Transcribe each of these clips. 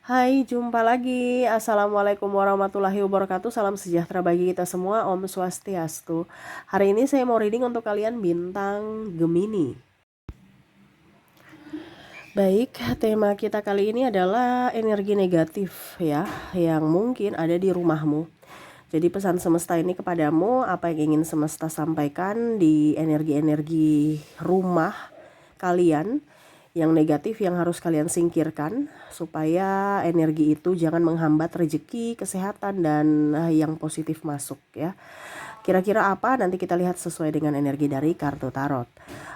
Hai, jumpa lagi. Assalamualaikum warahmatullahi wabarakatuh. Salam sejahtera bagi kita semua. Om Swastiastu. Hari ini saya mau reading untuk kalian bintang Gemini. Baik, tema kita kali ini adalah energi negatif ya, yang mungkin ada di rumahmu. Jadi pesan semesta ini kepadamu, apa yang ingin semesta sampaikan di energi-energi rumah kalian yang negatif yang harus kalian singkirkan supaya energi itu jangan menghambat rezeki, kesehatan dan yang positif masuk ya. Kira-kira apa? Nanti kita lihat sesuai dengan energi dari kartu tarot.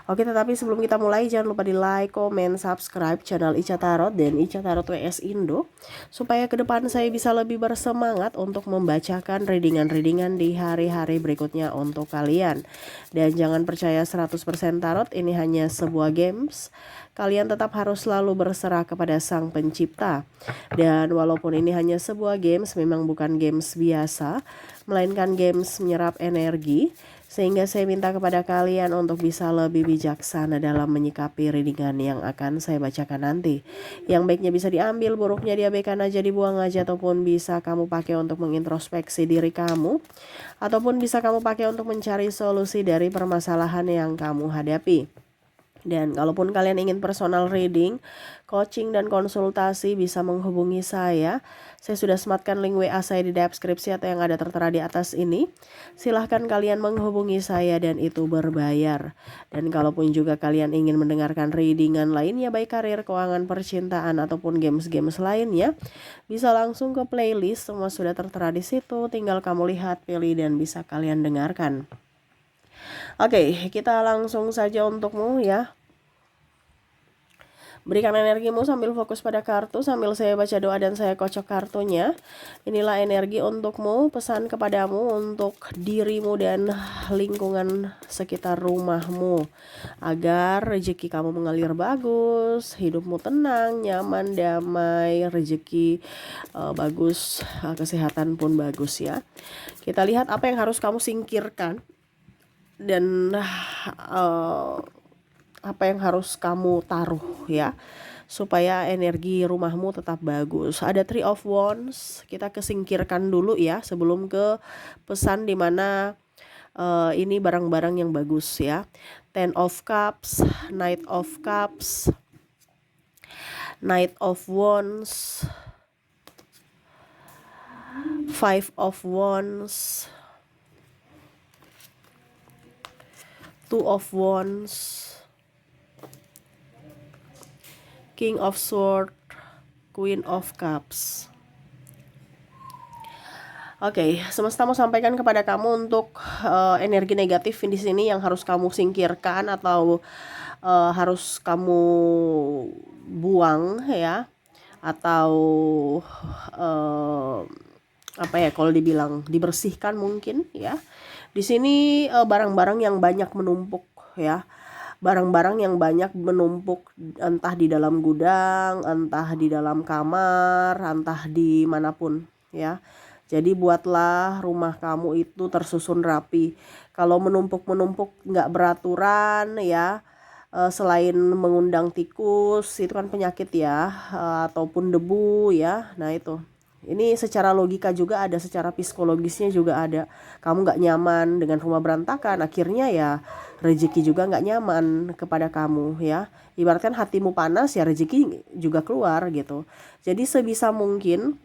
Oke, tetapi sebelum kita mulai jangan lupa di like, komen, subscribe channel Ica Tarot dan Ica Tarot WS Indo supaya ke depan saya bisa lebih bersemangat untuk membacakan readingan-readingan di hari-hari berikutnya untuk kalian. Dan jangan percaya 100% tarot, ini hanya sebuah games. Kalian tetap harus selalu berserah kepada Sang Pencipta. Dan walaupun ini hanya sebuah games, memang bukan games biasa, melainkan games menyerap energi, sehingga saya minta kepada kalian untuk bisa lebih bijaksana dalam menyikapi readingan yang akan saya bacakan nanti. Yang baiknya bisa diambil, buruknya diabaikan aja, dibuang aja, ataupun bisa kamu pakai untuk mengintrospeksi diri kamu, ataupun bisa kamu pakai untuk mencari solusi dari permasalahan yang kamu hadapi. Dan kalaupun kalian ingin personal reading, coaching dan konsultasi bisa menghubungi saya. Saya sudah sematkan link WA saya di deskripsi atau yang ada tertera di atas ini. Silahkan kalian menghubungi saya dan itu berbayar. Dan kalaupun juga kalian ingin mendengarkan readingan lainnya baik karir, keuangan, percintaan ataupun games-games lainnya, bisa langsung ke playlist, semua sudah tertera di situ. Tinggal kamu lihat, pilih dan bisa kalian dengarkan. Oke, kita langsung saja untukmu ya. Berikan energimu sambil fokus pada kartu, sambil saya baca doa dan saya kocok kartunya. Inilah energi untukmu, pesan kepadamu untuk dirimu dan lingkungan sekitar rumahmu. Agar rezeki kamu mengalir bagus, hidupmu tenang, nyaman, damai, rezeki bagus, kesehatan pun bagus ya. Kita lihat apa yang harus kamu singkirkan dan apa yang harus kamu taruh ya supaya energi rumahmu tetap bagus. Ada Three of Wands, kita kesingkirkan dulu ya sebelum ke pesan dimana ini barang-barang yang bagus ya. Ten of Cups, Knight of Cups, Knight of Wands, Five of Wands, Two of Wands, King of Swords, Queen of Cups. Oke, semesta mau sampaikan kepada kamu untuk energi negatif di sini yang harus kamu singkirkan atau harus kamu buang ya, atau apa ya kalau dibilang dibersihkan mungkin ya. Di sini barang-barang yang banyak menumpuk ya. Barang-barang yang banyak menumpuk entah di dalam gudang, entah di dalam kamar, entah di manapun ya. Jadi buatlah rumah kamu itu tersusun rapi. Kalau menumpuk-menumpuk nggak beraturan ya, selain mengundang tikus, itu kan penyakit ya, ataupun debu ya. Nah itu. Ini secara logika juga ada, secara psikologisnya juga ada. Kamu nggak nyaman dengan rumah berantakan, akhirnya ya rezeki juga nggak nyaman kepada kamu ya. Ibaratkan hatimu panas ya rezeki juga keluar gitu. Jadi sebisa mungkin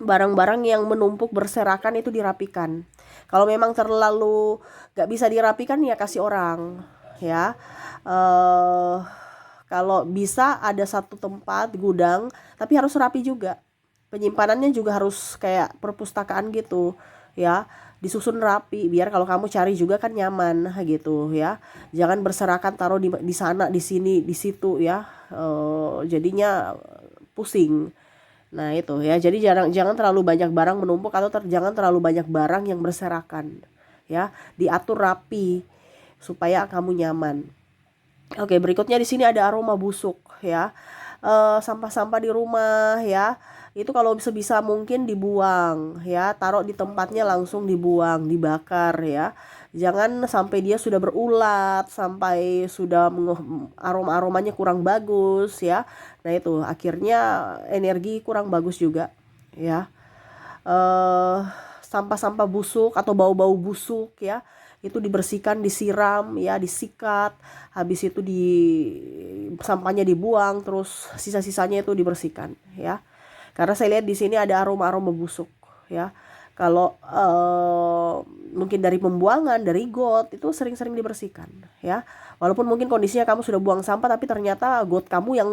barang-barang yang menumpuk berserakan itu dirapikan. Kalau memang terlalu nggak bisa dirapikan ya kasih orang ya. Kalau bisa ada satu tempat gudang tapi harus rapi juga. Penyimpanannya juga harus kayak perpustakaan gitu ya, disusun rapi biar kalau kamu cari juga kan nyaman gitu ya. Jangan berserakan taruh di sana, di sini, di situ ya, jadinya pusing. Nah itu ya, jadi jangan terlalu banyak barang menumpuk atau jangan terlalu banyak barang yang berserakan ya, diatur rapi supaya kamu nyaman. Oke, berikutnya di sini ada aroma busuk ya. Sampah-sampah di rumah ya. Itu kalau sebisa mungkin dibuang ya, taruh di tempatnya langsung dibuang, dibakar ya. Jangan sampai dia sudah berulat, sampai sudah aroma-aromanya kurang bagus ya. Nah itu akhirnya energi kurang bagus juga ya. eh Sampah-sampah busuk atau bau-bau busuk ya, itu dibersihkan, disiram ya, disikat, habis itu sampahnya dibuang, terus sisa-sisanya itu dibersihkan ya. Karena saya lihat di sini ada aroma-aroma busuk ya. Kalau mungkin dari pembuangan, dari got itu sering-sering dibersihkan ya. Walaupun mungkin kondisinya kamu sudah buang sampah tapi ternyata got kamu yang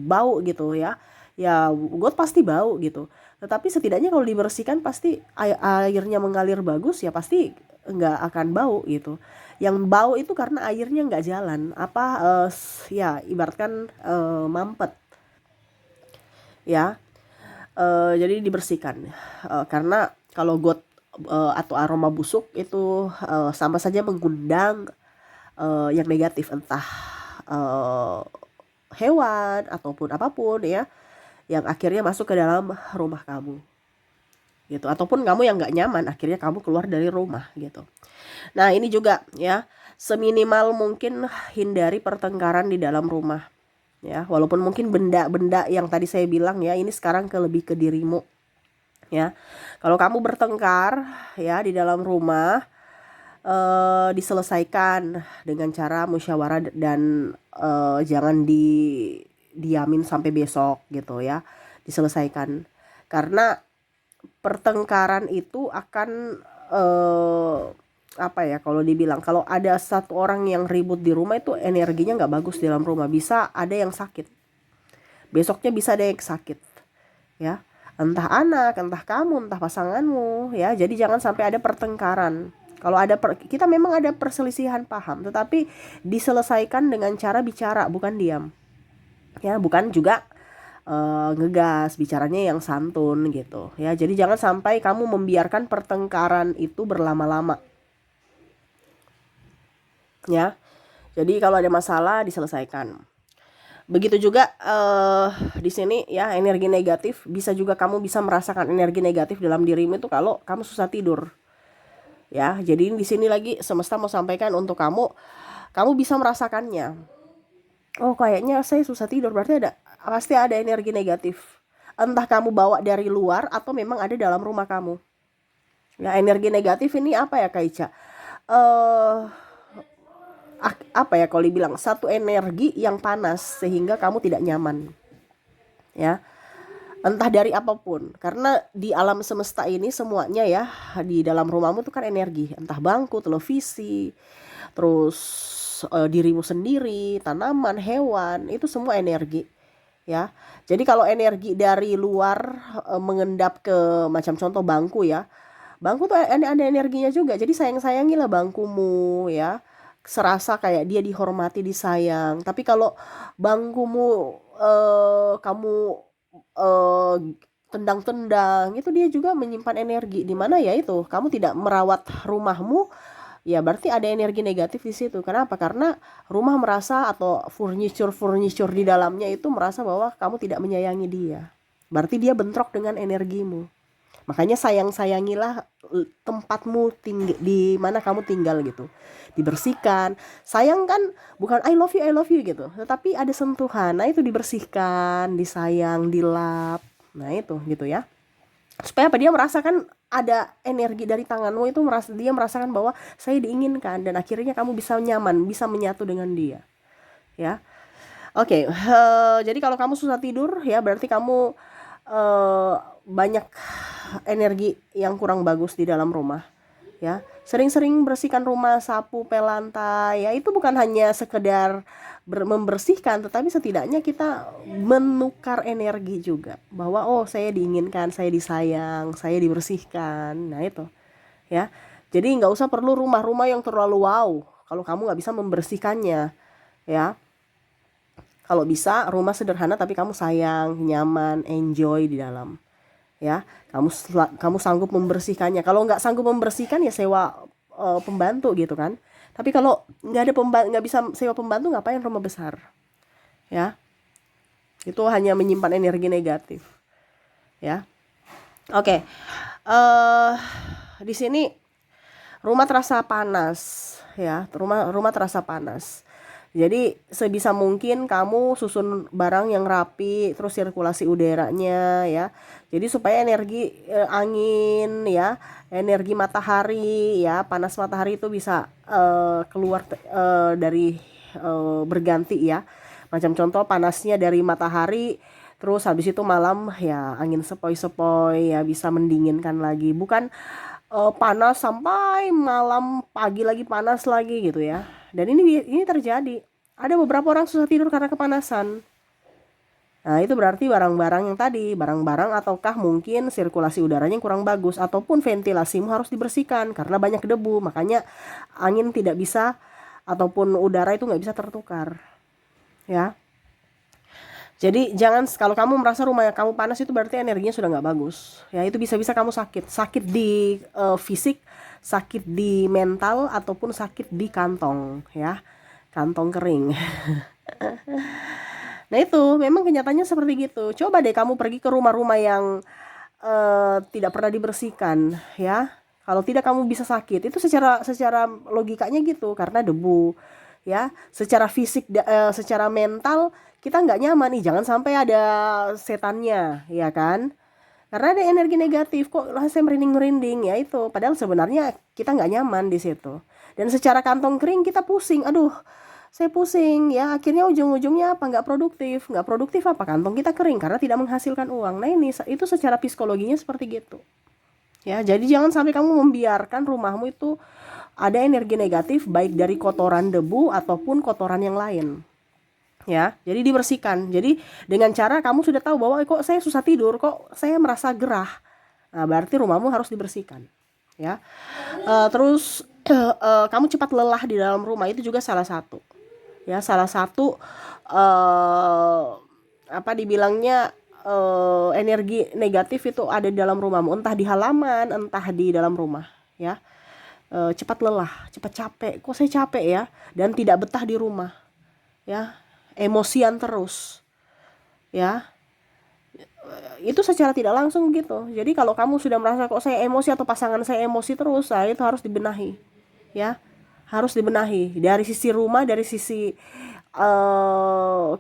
bau gitu ya. Ya got pasti bau gitu. Tetapi setidaknya kalau dibersihkan pasti airnya mengalir bagus ya, pasti nggak akan bau gitu. Yang bau itu karena airnya nggak jalan, ya ibaratkan mampet ya. Jadi dibersihkan. Karena kalau got atau aroma busuk itu sama saja mengundang yang negatif, entah eh, hewan ataupun apapun ya, yang akhirnya masuk ke dalam rumah kamu gitu, ataupun kamu yang nggak nyaman akhirnya kamu keluar dari rumah gitu. Nah ini juga ya, seminimal mungkin hindari pertengkaran di dalam rumah ya, walaupun mungkin benda-benda yang tadi saya bilang ya, ini sekarang lebih ke dirimu ya. Kalau kamu bertengkar ya di dalam rumah, diselesaikan dengan cara musyawarah dan jangan diamin sampai besok gitu ya, diselesaikan. Karena pertengkaran itu akan apa ya, kalau dibilang, kalau ada satu orang yang ribut di rumah itu energinya nggak bagus di dalam rumah, bisa ada yang sakit, besoknya bisa ada yang sakit ya, entah anak, entah kamu, entah pasanganmu ya. Jadi jangan sampai ada pertengkaran. Kalau kita memang ada perselisihan paham, tetapi diselesaikan dengan cara bicara, bukan diam ya, bukan juga ngegas, bicaranya yang santun gitu ya. Jadi jangan sampai kamu membiarkan pertengkaran itu berlama-lama ya. Jadi kalau ada masalah diselesaikan. Begitu juga di sini ya, energi negatif bisa juga, kamu bisa merasakan energi negatif dalam dirimu itu kalau kamu susah tidur ya. Jadi di sini lagi semesta mau sampaikan untuk kamu bisa merasakannya. Oh kayaknya saya susah tidur, berarti pasti ada energi negatif. Entah kamu bawa dari luar atau memang ada dalam rumah kamu. Ya energi negatif ini apa ya Kak Ica? Eh Apa ya kalau dibilang, satu energi yang panas sehingga kamu tidak nyaman ya, entah dari apapun. Karena di alam semesta ini semuanya ya, di dalam rumahmu itu kan energi, entah bangku, televisi, terus dirimu sendiri, tanaman, hewan, itu semua energi ya. Jadi kalau energi dari luar mengendap ke, macam contoh bangku ya, bangku tuh ada energinya juga. Jadi sayang-sayangilah bangkumu ya, serasa kayak dia dihormati, disayang. Tapi kalau bangkumu kamu eh, tendang-tendang, itu dia juga menyimpan energi di mana ya, itu kamu tidak merawat rumahmu ya, berarti ada energi negatif di situ. Kenapa? Karena rumah merasa, atau furniture di dalamnya itu merasa bahwa kamu tidak menyayangi dia, berarti dia bentrok dengan energimu. Makanya sayangilah tempatmu di mana kamu tinggal gitu, dibersihkan. Sayang kan bukan I love you gitu, tetapi ada sentuhan. Nah itu dibersihkan, disayang, dilap. Nah itu gitu ya, supaya apa, dia merasakan ada energi dari tanganmu itu, dia merasakan bahwa saya diinginkan, dan akhirnya kamu bisa nyaman, bisa menyatu dengan dia ya. Oke, jadi kalau kamu susah tidur ya, berarti kamu banyak energi yang kurang bagus di dalam rumah ya. Sering-sering bersihkan rumah, sapu, pel lantai ya, itu bukan hanya sekedar membersihkan, tetapi setidaknya kita menukar energi juga, bahwa oh saya diinginkan, saya disayang, saya dibersihkan. Nah itu ya. Jadi nggak usah perlu rumah-rumah yang terlalu wow kalau kamu nggak bisa membersihkannya ya. Kalau bisa rumah sederhana tapi kamu sayang, nyaman, enjoy di dalam ya. Kamu sanggup membersihkannya. Kalau nggak sanggup membersihkan ya sewa pembantu gitu kan. Tapi kalau nggak bisa sewa pembantu, ngapain rumah besar ya. Itu hanya menyimpan energi negatif ya. Oke. Di sini rumah terasa panas ya, rumah rumah terasa panas. Jadi sebisa mungkin kamu susun barang yang rapi, terus sirkulasi udaranya ya. Jadi supaya energi angin ya, energi matahari ya, panas matahari itu bisa keluar dari berganti ya. Macam contoh panasnya dari matahari, terus habis itu malam ya angin sepoi-sepoi ya bisa mendinginkan lagi. Bukan panas sampai malam, pagi lagi panas lagi gitu ya. Dan ini terjadi. Ada beberapa orang susah tidur karena kepanasan. Nah, itu berarti barang-barang yang tadi, barang-barang ataukah mungkin sirkulasi udaranya yang kurang bagus ataupun ventilasimu harus dibersihkan karena banyak debu. Makanya angin tidak bisa ataupun udara itu nggak bisa tertukar. Ya. Jadi jangan, kalau kamu merasa rumah yang kamu panas itu berarti energinya sudah nggak bagus. Ya itu bisa-bisa kamu sakit di fisik, sakit di mental ataupun sakit di kantong ya, kantong kering. Nah itu memang kenyataannya seperti gitu. Coba deh kamu pergi ke rumah-rumah yang tidak pernah dibersihkan ya. Kalau tidak kamu bisa sakit. Itu secara logikanya gitu karena debu ya. Secara fisik secara mental kita nggak nyaman nih, jangan sampai ada setannya ya kan. Karena ada energi negatif kok saya merinding-merinding ya itu. Padahal sebenarnya kita nggak nyaman di situ. Dan secara kantong kering kita pusing. Aduh, saya pusing ya. Akhirnya ujung-ujungnya apa? Nggak produktif. Nggak produktif apa? Kantong kita kering karena tidak menghasilkan uang. Nah ini itu secara psikologinya seperti gitu. Ya, jadi jangan sampai kamu membiarkan rumahmu itu ada energi negatif baik dari kotoran debu ataupun kotoran yang lain. Ya, jadi dibersihkan. Jadi dengan cara kamu sudah tahu bahwa kok saya susah tidur, kok saya merasa gerah. Nah, berarti rumahmu harus dibersihkan. Ya, terus kamu cepat lelah di dalam rumah itu juga salah satu. Ya, salah satu apa dibilangnya energi negatif itu ada di dalam rumahmu, entah di halaman, entah di dalam rumah. Ya, cepat lelah, cepat capek. Kok saya capek ya? Dan tidak betah di rumah. Ya, emosian terus ya, itu secara tidak langsung gitu. Jadi kalau kamu sudah merasa kok saya emosi atau pasangan saya emosi terus, nah itu harus dibenahi ya, harus dibenahi dari sisi rumah, dari sisi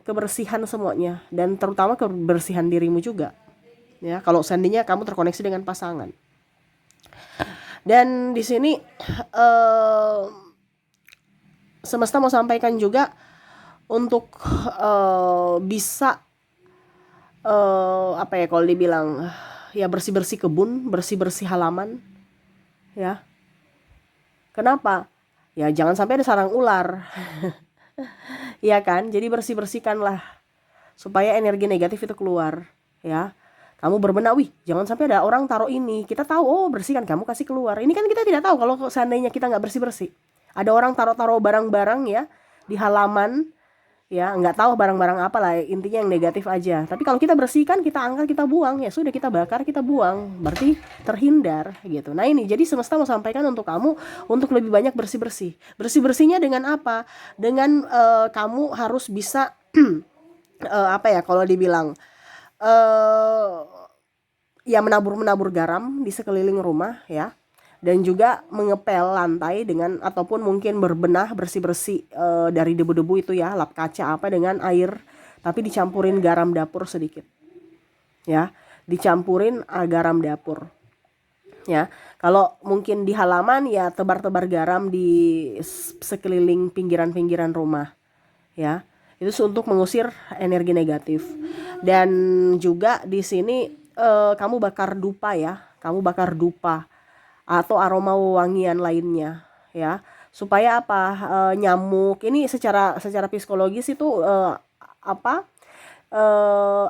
kebersihan semuanya, dan terutama kebersihan dirimu juga ya kalau seandainya kamu terkoneksi dengan pasangan. Dan di sini semesta mau sampaikan juga untuk bisa apa ya kalau dibilang ya, bersih-bersih kebun, bersih-bersih halaman ya. Kenapa? Ya jangan sampai ada sarang ular. Iya kan? Jadi bersih-bersihkanlah supaya energi negatif itu keluar ya. Kamu berbenah, wih jangan sampai ada orang taruh ini, kita tahu, oh bersihkan, kamu kasih keluar. Ini kan kita tidak tahu kalau seandainya kita nggak bersih-bersih. Ada orang taruh-taruh barang-barang ya di halaman ya, nggak tahu barang-barang apa lah, intinya yang negatif aja. Tapi kalau kita bersihkan, kita angkat, kita buang, ya sudah, kita bakar, kita buang, berarti terhindar gitu. Nah ini jadi semesta mau sampaikan untuk kamu untuk lebih banyak bersih-bersih. Bersih-bersihnya dengan apa? Dengan kamu harus bisa apa ya kalau dibilang ya menabur garam di sekeliling rumah ya, dan juga mengepel lantai dengan ataupun mungkin berbenah bersih-bersih dari debu-debu itu ya, lap kaca apa dengan air, tapi dicampurin garam dapur sedikit ya, dicampurin garam dapur ya. Kalau mungkin di halaman ya tebar-tebar garam di sekeliling pinggiran-pinggiran rumah ya, itu untuk mengusir energi negatif. Dan juga di sini kamu bakar dupa ya, kamu bakar dupa atau aroma wangian lainnya ya, supaya apa, nyamuk ini secara psikologis itu apa,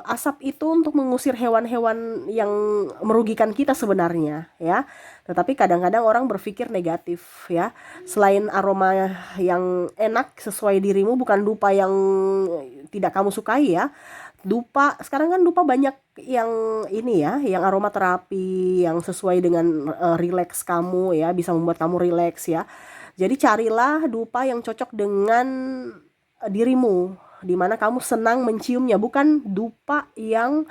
asap itu untuk mengusir hewan-hewan yang merugikan kita sebenarnya ya. Tetapi kadang-kadang orang berpikir negatif ya. Selain aroma yang enak sesuai dirimu, bukan dupa yang tidak kamu sukai ya. Dupa sekarang kan dupa banyak yang ini ya, yang aromaterapi yang sesuai dengan rileks kamu ya, bisa membuat kamu rileks ya. Jadi carilah dupa yang cocok dengan dirimu, di mana kamu senang menciumnya, bukan dupa yang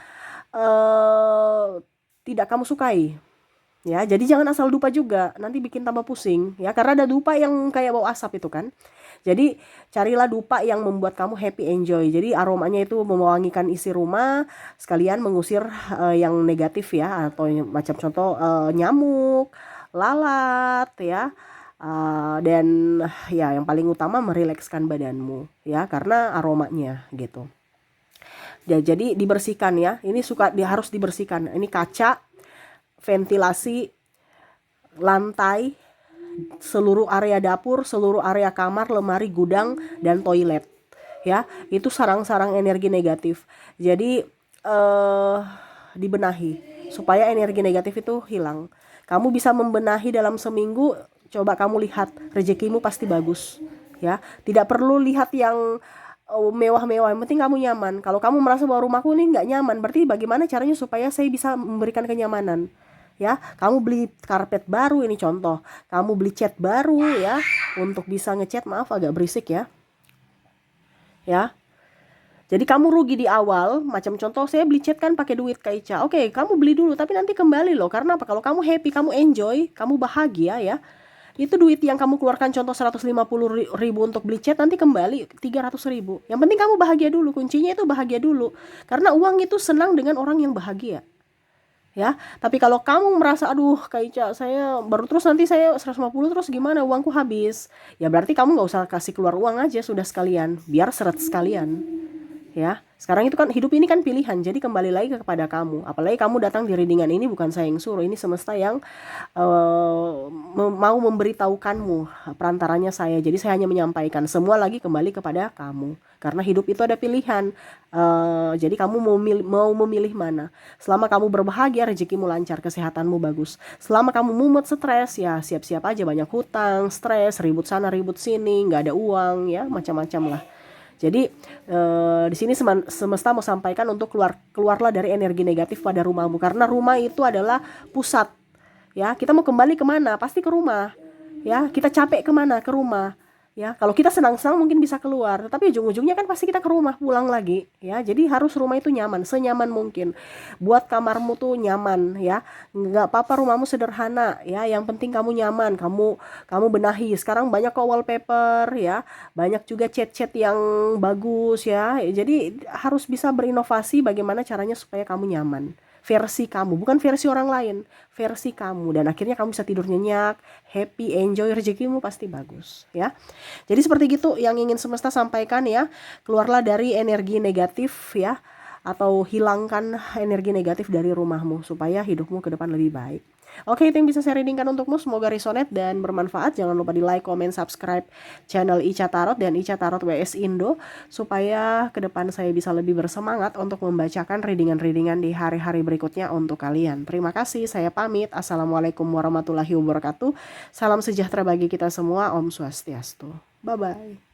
tidak kamu sukai Ya, jadi jangan asal dupa juga, nanti bikin tambah pusing ya, karena ada dupa yang kayak bau asap itu kan. Jadi carilah dupa yang membuat kamu happy, enjoy. Jadi aromanya itu mewangikan isi rumah, sekalian mengusir yang negatif ya, atau macam contoh nyamuk, lalat ya. Dan ya yang paling utama merilekskan badanmu ya, karena aromanya gitu. Ya, jadi dibersihkan ya. Ini harus dibersihkan. Ini kaca, ventilasi, lantai, seluruh area dapur, seluruh area kamar, lemari, gudang, dan toilet. Ya, itu sarang-sarang energi negatif. Jadi dibenahi supaya energi negatif itu hilang. Kamu bisa membenahi dalam seminggu. Coba kamu lihat, rezekimu pasti bagus. Ya, tidak perlu lihat yang mewah-mewah, yang penting kamu nyaman. Kalau kamu merasa bahwa rumahku ini nggak nyaman, berarti bagaimana caranya supaya saya bisa memberikan kenyamanan? Ya, kamu beli karpet baru, ini contoh. Kamu beli cat baru ya, untuk bisa ngecat. Maaf agak berisik ya. Ya. Jadi kamu rugi di awal, macam contoh saya beli cat kan pakai duit Kak Ica. Oke, kamu beli dulu tapi nanti kembali loh. Karena apa? Kalau kamu happy, kamu enjoy, kamu bahagia ya. Itu duit yang kamu keluarkan contoh 150.000 untuk beli cat, nanti kembali 300.000. Yang penting kamu bahagia dulu, kuncinya itu bahagia dulu. Karena uang itu senang dengan orang yang bahagia. Ya, tapi kalau kamu merasa aduh Kak Ica saya baru, terus nanti saya 150 terus gimana, uangku habis. Ya berarti kamu nggak usah kasih keluar uang aja sudah sekalian, biar seret sekalian. Ya, sekarang itu kan hidup ini kan pilihan, jadi kembali lagi kepada kamu. Apalagi kamu datang di readingan ini bukan saya yang suruh, ini semesta yang mau memberitahukanmu, perantaranya saya. Jadi saya hanya menyampaikan, semua lagi kembali kepada kamu. Karena hidup itu ada pilihan. Jadi kamu mau memilih mana. Selama kamu berbahagia, rezekimu lancar, kesehatanmu bagus. Selama kamu mumet, stres, ya siap-siap aja banyak hutang, stres, ribut sana ribut sini, nggak ada uang ya, macam-macam lah. Jadi di sini semesta mau sampaikan untuk keluarlah dari energi negatif pada rumahmu, karena rumah itu adalah pusat. Ya, kita mau kembali kemana? Pasti ke rumah. Ya, kita capek kemana? Ke rumah. Ya, kalau kita senang-senang mungkin bisa keluar, tetapi ujung-ujungnya kan pasti kita ke rumah, pulang lagi. Ya, jadi harus rumah itu nyaman, senyaman mungkin. Buat kamarmu tuh nyaman ya. Nggak apa-apa rumahmu sederhana ya, yang penting kamu nyaman, kamu benahi. Sekarang banyak kok wallpaper ya, banyak juga cat-cat yang bagus ya. Jadi harus bisa berinovasi bagaimana caranya supaya kamu nyaman. Versi kamu, bukan versi orang lain, versi kamu, dan akhirnya kamu bisa tidur nyenyak, happy, enjoy, rezekimu pasti bagus ya. Jadi seperti gitu yang ingin semesta sampaikan ya. Keluarlah dari energi negatif ya, atau hilangkan energi negatif dari rumahmu supaya hidupmu ke depan lebih baik. Oke, itu yang bisa saya readingkan untukmu. Semoga resonate dan bermanfaat. Jangan lupa di like, comment, subscribe channel Ica Tarot dan Ica Tarot WS Indo, supaya ke depan saya bisa lebih bersemangat untuk membacakan readingan-readingan di hari-hari berikutnya untuk kalian. Terima kasih, saya pamit. Assalamualaikum warahmatullahi wabarakatuh. Salam sejahtera bagi kita semua. Om Swastiastu. Bye-bye.